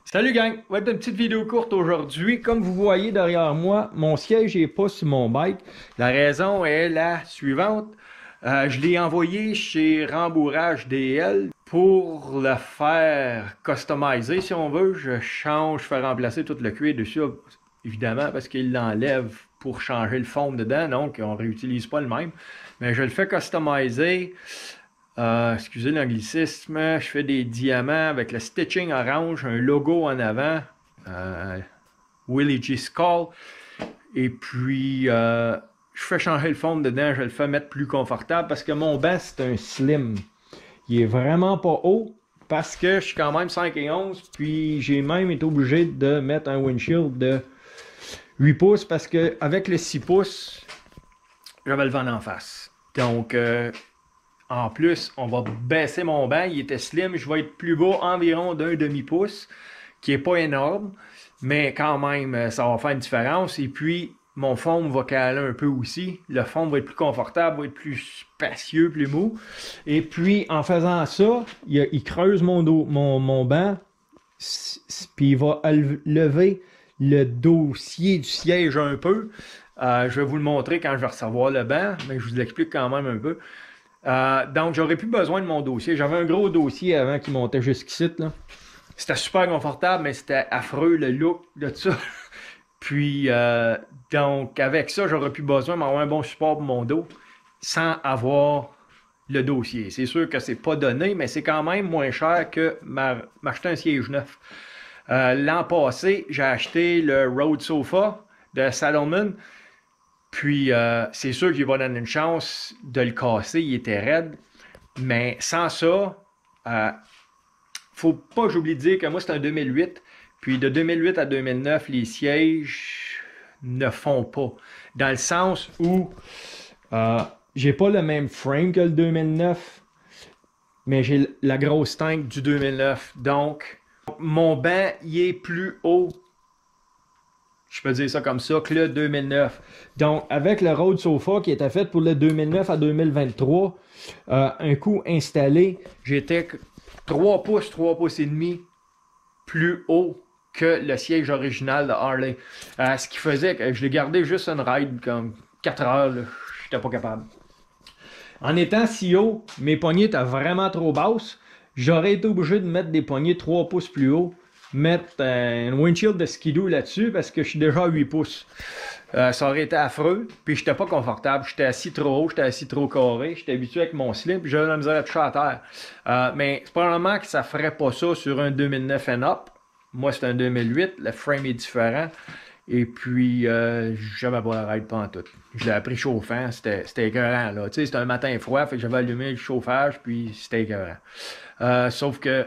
Salut gang, va être une petite vidéo courte aujourd'hui. Comme vous voyez derrière moi, mon siège n'est pas sur mon bike. La raison est la suivante. Je l'ai envoyé chez Rembourrage DL pour le faire customiser si on veut. Je fais remplacer tout le cuir dessus, évidemment, parce qu'il l'enlève pour changer le fond dedans, donc on ne réutilise pas le même. Mais je le fais customiser. Excusez l'anglicisme, je fais des diamants avec le stitching orange, un logo en avant, Willie G. Skull, et puis je fais changer le fond dedans, je le fais mettre plus confortable parce que mon banc c'est un slim. Il est vraiment pas haut parce que je suis quand même 5 et 11, puis j'ai même été obligé de mettre un windshield de 8 pouces parce que avec le 6 pouces, j'avais le vent en face. Donc, en plus, on va baisser mon banc. Il était slim. Je vais être plus bas environ d'un demi-pouce, qui n'est pas énorme, mais quand même, ça va faire une différence. Et puis, mon fond va caler un peu aussi. Le fond va être plus confortable, va être plus spacieux, plus mou. Et puis, en faisant ça, il creuse mon banc, puis il va lever le dossier du siège un peu. Je vais vous le montrer quand je vais recevoir le banc, mais je vous l'explique quand même un peu. Donc, j'aurais plus besoin de mon dossier. J'avais un gros dossier avant qui montait jusqu'ici. C'était super confortable, mais c'était affreux le look de ça. Puis, donc, avec ça, j'aurais plus besoin d'avoir un bon support pour mon dos sans avoir le dossier. C'est sûr que c'est pas donné, mais c'est quand même moins cher que m'acheter un siège neuf. L'an passé, j'ai acheté le Rode Sofa de Salomon. Puis, c'est sûr qu'il va donner une chance de le casser, il était raide. Mais sans ça, faut pas que j'oublie de dire que moi, c'est un 2008. Puis, de 2008 à 2009, les sièges ne font pas. Dans le sens où j'ai pas le même frame que le 2009, mais j'ai la grosse tank du 2009. Donc, mon banc, il est plus haut, je peux dire ça comme ça, que le 2009. Donc, avec le Rode Sofa qui était fait pour le 2009 à 2023, un coup installé, j'étais 3 pouces et demi plus haut que le siège original de Harley. Ce qui faisait que je l'ai gardé juste une ride comme 4 heures, j'étais pas capable. En étant si haut, mes poignées étaient vraiment trop basses. J'aurais été obligé de mettre des poignées 3 pouces plus haut, mettre un windshield de skidoo là-dessus parce que je suis déjà à 8 pouces. Ça aurait été affreux, puis j'étais pas confortable. J'étais assis trop haut, j'étais assis trop carré, j'étais habitué avec mon slip, puis j'avais la misère à toucher à terre. Mais c'est probablement que ça ferait pas ça sur un 2009 and up. Moi, c'est un 2008, le frame est différent. Et puis, j'avais pas la ride pas tout. Je l'ai appris chauffant, c'était écœurant, là. Tu sais, c'était un matin froid, fait que j'avais allumé le chauffage, puis c'était écœurant. Sauf que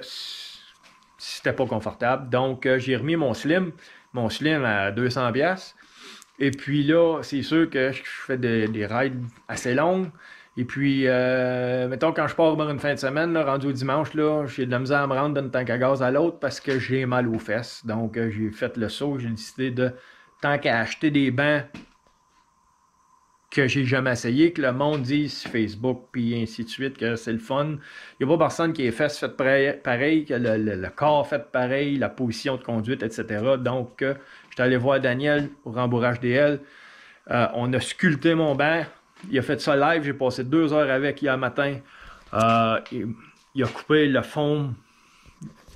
c'était pas confortable. Donc, j'ai remis mon slim à 200$. Et puis là, c'est sûr que je fais des rides assez longues. Et puis, mettons, quand je pars pour une fin de semaine, là, rendu au dimanche, là, j'ai de la misère à me rendre d'une tank à gaz à l'autre parce que j'ai mal aux fesses. Donc, j'ai fait le saut. J'ai décidé de, tant qu'à acheter des bancs que j'ai jamais essayé, que le monde dise sur Facebook, puis ainsi de suite, que c'est le fun. Il n'y a pas personne qui est fesses faites pareil, que le corps fait pareil, la position de conduite, etc. Donc, j'étais allé voir Daniel au Rembourrage DL. On a sculpté mon banc. Il a fait ça live. J'ai passé 2 heures avec hier matin. Il a coupé le fond.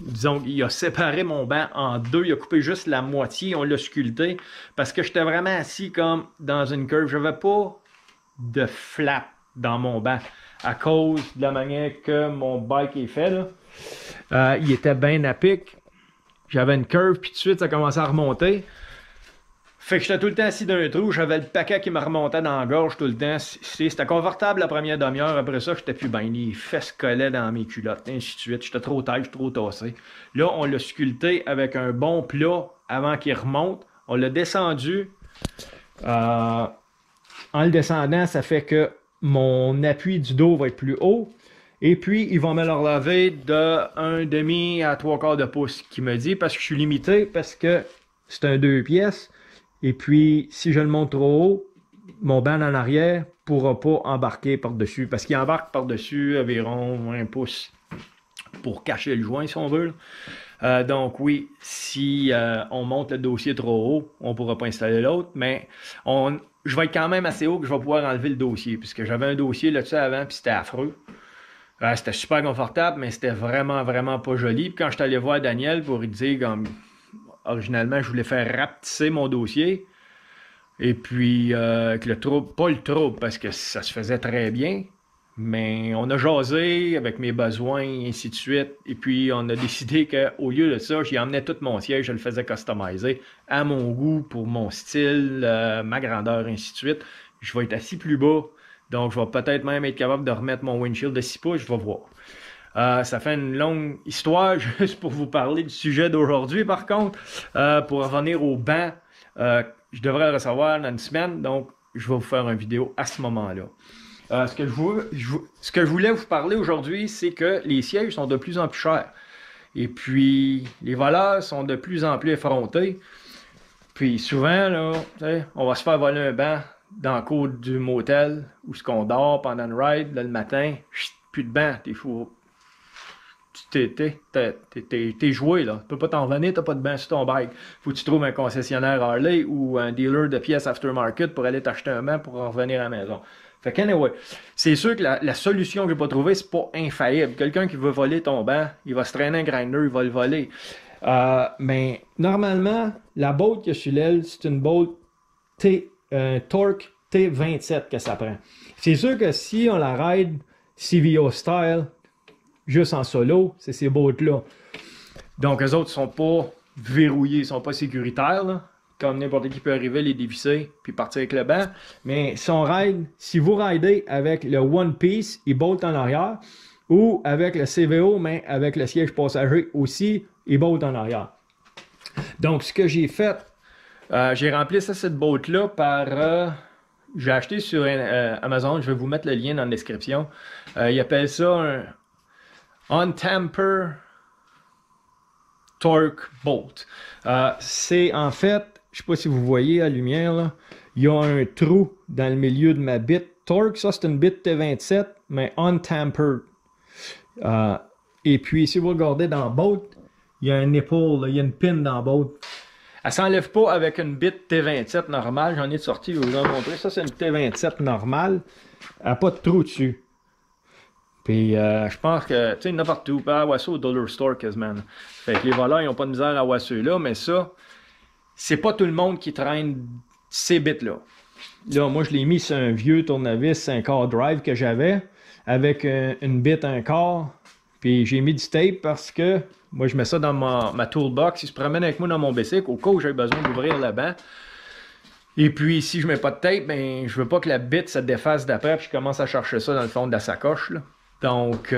Disons, il a séparé mon banc en deux. Il a coupé juste la moitié. On l'a sculpté parce que j'étais vraiment assis comme dans une curve. Je n'avais pas de flap dans mon banc à cause de la manière que mon bike est fait. Là. Il était bien à pic. J'avais une curve, puis tout de suite, ça commençait à remonter. Fait que j'étais tout le temps assis dans un trou, j'avais le paquet qui me remontait dans la gorge tout le temps. C'était confortable la première demi-heure, après ça, j'étais plus bien. Les fesses collaient dans mes culottes, ainsi de suite. J'étais trop tête, trop tassé. Là, on l'a sculpté avec un bon plat avant qu'il remonte. On l'a descendu. En le descendant, ça fait que mon appui du dos va être plus haut. Et puis, ils vont me le relever de 1,5 à 3/4 de pouce, qui me dit, parce que je suis limité, parce que c'est un 2 pièces. Et puis, si je le monte trop haut, mon banc en arrière ne pourra pas embarquer par-dessus. Parce qu'il embarque par-dessus environ 1 pouce pour cacher le joint, si on veut. Donc oui, si on monte le dossier trop haut, on ne pourra pas installer l'autre, mais je vais être quand même assez haut que je vais pouvoir enlever le dossier, puisque j'avais un dossier là-dessus avant, puis c'était affreux. C'était super confortable, mais c'était vraiment, vraiment pas joli. Puis quand je suis allé voir Daniel pour lui dire, comme, originalement, je voulais faire rapetisser mon dossier, et puis que le trouble, pas le trouble, parce que ça se faisait très bien, mais on a jasé avec mes besoins, et ainsi de suite. Et puis, on a décidé qu'au lieu de ça, j'y emmenais tout mon siège, je le faisais customiser à mon goût, pour mon style, ma grandeur, ainsi de suite. Je vais être assis plus bas. Donc, je vais peut-être même être capable de remettre mon windshield de 6 pouces, je vais voir. Ça fait une longue histoire, juste pour vous parler du sujet d'aujourd'hui, par contre. Pour revenir au banc, je devrais le recevoir dans une semaine, donc je vais vous faire une vidéo à ce moment-là. Ce que je voulais vous parler aujourd'hui, c'est que les sièges sont de plus en plus chers. Et puis, les voleurs sont de plus en plus effrontés. Puis souvent, là, on va se faire voler un banc dans le cours du motel où ce qu'on dort pendant le ride, là, le matin, plus de banc, t'es fou. T'es joué, là. Tu peux pas t'en venir, t'as pas de banc sur ton bike. Faut que tu trouves un concessionnaire Harley ou un dealer de pièces aftermarket pour aller t'acheter un banc pour en revenir à la maison. Fait que, anyway, c'est sûr que la solution que j'ai pas trouvée, c'est pas infaillible. Quelqu'un qui veut voler ton banc, il va se traîner un grinder, il va le voler. Mais normalement, la bolt que je suis l'aile, c'est une bolt Torque T27 que ça prend. C'est sûr que si on la ride CVO style, juste en solo, c'est ces bolts-là. Donc, eux autres sont pas verrouillés, ils sont pas sécuritaires, là. Comme n'importe qui peut arriver, les dévisser, puis partir avec le banc. Mais si vous ridez avec le One Piece, il bolt en arrière, ou avec le CVO, mais avec le siège passager aussi, il bolt en arrière. Donc, ce que j'ai fait, j'ai rempli cette bolt-là par... j'ai acheté sur Amazon, je vais vous mettre le lien dans la description. Ils appellent ça un On-Tamper Torque Bolt. C'est en fait, je ne sais pas si vous voyez la lumière, là, il y a un trou dans le milieu de ma bit Torque. Ça, c'est une bit T27, mais On-Tampered. Et puis, si vous regardez dans Bolt, il y a un nipple, là, il y a une pin dans Bolt. Elle ne s'enlève pas avec une bit T27 normale. J'en ai sorti, je vais vous en montrer. Ça, c'est une T27 normale. Elle n'a pas de trou dessus. Puis, je pense que, tu sais, n'importe où, pas à Wasso au Dollar Store quasiment. Fait que les voleurs, ils n'ont pas de misère à Wasso là, mais ça, c'est pas tout le monde qui traîne ces bits-là. Là, moi, je l'ai mis sur un vieux tournevis, un quart drive que j'avais, avec une bit, un quart. Puis, j'ai mis du tape parce que, moi, je mets ça dans ma toolbox. Il se promène avec moi dans mon bicycle au cas où j'ai besoin d'ouvrir le banc. Et puis, si je mets pas de tape, ben, je veux pas que la bit se défasse d'après, puis je commence à chercher ça dans le fond de la sacoche, là. Donc,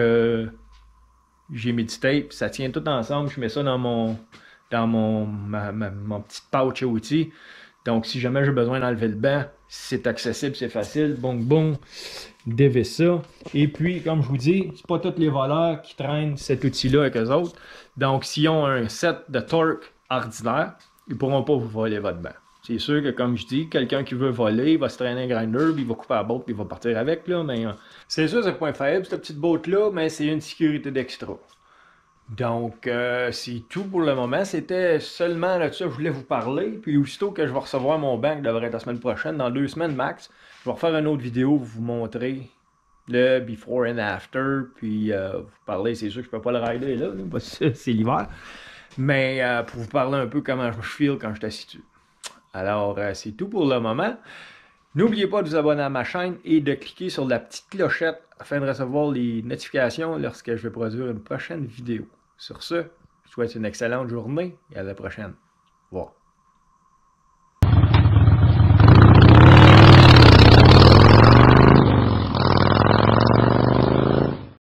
j'ai mis du tape, ça tient tout ensemble. Je mets ça dans mon petit pouch à outils. Donc, si jamais j'ai besoin d'enlever le banc, c'est accessible, c'est facile. Boum, boum, dévisse ça. Et puis, comme je vous dis, c'est pas tous les voleurs qui traînent cet outil-là avec eux autres. Donc, s'ils ont un set de torque ordinaire, ils pourront pas vous voler votre banc. C'est sûr que, comme je dis, quelqu'un qui veut voler, il va se traîner un grinder, puis il va couper la botte, puis il va partir avec, là, mais c'est sûr, c'est pas infaillible, cette petite botte-là, mais c'est une sécurité d'extra. Donc, c'est tout pour le moment. C'était seulement là-dessus que je voulais vous parler, puis aussitôt que je vais recevoir mon banc, qui devrait être la semaine prochaine, dans 2 semaines max, je vais refaire une autre vidéo pour vous montrer le before and after, puis vous parler, c'est sûr que je peux pas le rider là parce que c'est l'hiver, mais pour vous parler un peu comment je feel quand je suis assis dessus. Alors, c'est tout pour le moment. N'oubliez pas de vous abonner à ma chaîne et de cliquer sur la petite clochette afin de recevoir les notifications lorsque je vais produire une prochaine vidéo. Sur ce, je vous souhaite une excellente journée et à la prochaine. Au revoir.